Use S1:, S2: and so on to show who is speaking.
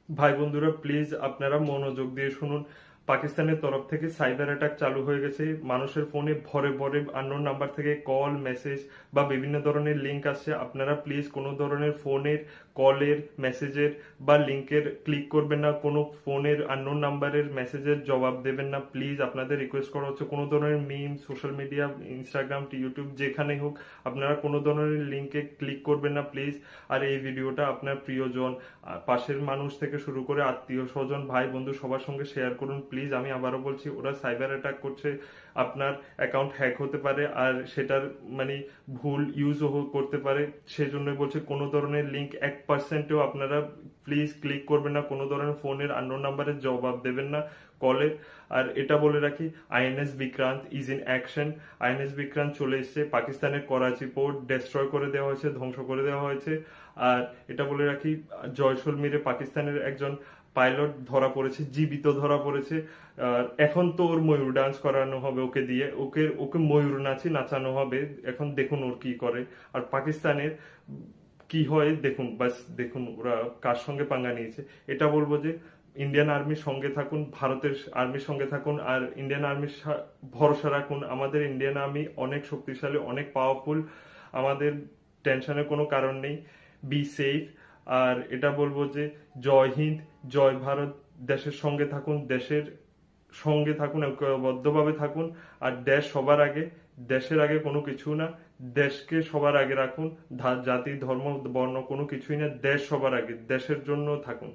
S1: ভাই বন্ধুরা, প্লিজ আপনারা মনোযোগ দিয়ে শুনুন। পাকিস্তানের তরফ থেকে সাইবার অ্যাটাক চালু হয়ে গেছে। মানুষের ফোনে ভরে ভরে আননোন নাম্বার থেকে কল, মেসেজ বা বিভিন্ন ধরনের লিঙ্ক আসছে। আপনারা প্লিজ কোনো ধরনের ফোনের কলের, মেসেজের বা লিঙ্কের ক্লিক করবেন না। কোনো ফোনের আননোন নাম্বারের মেসেজের জবাব দেবেন না। প্লিজ আপনাদের রিকোয়েস্ট করা হচ্ছে, কোনো ধরনের মিম, সোশ্যাল মিডিয়া, ইনস্টাগ্রাম, ইউটিউব যেখানেই হোক আপনারা কোনো ধরনের লিঙ্কে ক্লিক করবেন না প্লিজ। আর এই ভিডিওটা আপনার প্রিয়জন, পাশের মানুষ থেকে শুরু করে আত্মীয় স্বজন, ভাই বন্ধু সবার সঙ্গে শেয়ার করুন প্লিজ। আমি আবারও বলছি, ওরা সাইবার অ্যাটাক করছে। আপনার অ্যাকাউন্ট হ্যাক হতে পারে আর সেটার মানে ভুল ইউজও করতে পারে। সেজন্য বলছি, কোনো ধরনের লিঙ্ক 1%ও আপনারা প্লিজ ক্লিক করবেন না। কোনো ধরনের ফোনের আননোন নাম্বারের জবাব দেবেন না কলের। আর এটা বলে রাখি, INS Vikrant is in action. INS Vikrant চলে এসছে। পাকিস্তানের করাচি পোর্ট ডেস্ট্রয় করে দেওয়া হয়েছে, ধ্বংস করে দেওয়া হয়েছে। আর এটা বলে রাখি, জয়সলমীরে পাকিস্তানের একজন পাইলট ধরা পড়েছে, জীবিত ধরা পড়েছে। আর এখন তো ওর ময়ূর ডান্স করানো হবে ওকে দিয়ে, ওকে ওকে ময়ূর নাচি নাচানো হবে। এখন দেখুন ওর কি করে। আর পাকিস্তানের কি হয় দেখুন, বাস দেখুন ওরা কার সঙ্গে পাঙ্গা নিয়েছে। এটা বলবো যে ইন্ডিয়ান আর্মির সঙ্গে থাকুন, ভারতের আর্মির সঙ্গে থাকুন, আর ইন্ডিয়ান আর্মির ভরসা রাখুন। আমাদের ইন্ডিয়ান আর্মি অনেক শক্তিশালী, অনেক পাওয়ারফুল। আমাদের টেনশনের কোনো কারণ নেই। Be safe. আর এটা বলবো যে জয় হিন্দ, জয় ভারত। দেশের সঙ্গে থাকুন, দেশের সঙ্গে থাকুন, ঐক্যবদ্ধভাবে থাকুন। আর দেশ সবার আগে, দেশের আগে কোনো কিছু না। দেশকে সবার আগে রাখুন। জাতি, ধর্ম, বর্ণ কোনো কিছুই না। দেশ সবার আগে, দেশের জন্য থাকুন।